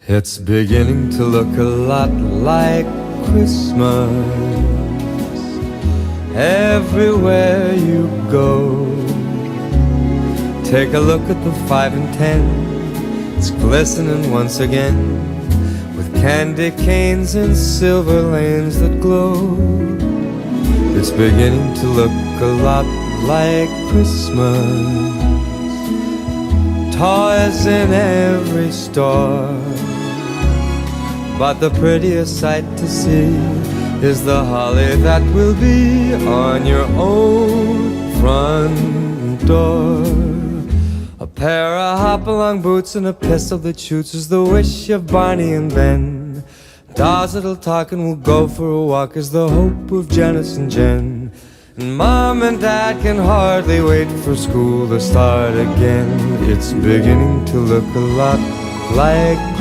It's beginning to look a lot like Christmas everywhere you go. Take a look at the 5 and 10. It's glistening once again with candy canes and silver lanes that glow. It's beginning to look a lot like Christmas. Toys in every store, but the prettiest sight to see is the holly that will be on your own front door. A pair of hop-along boots and a pistol that shoots is the wish of Barney and Ben. Dolls that'll talk and will go for a walk is the hope of Janice and Jen. And Mom and Dad can hardly wait for school to start again. It's beginning to look a lot like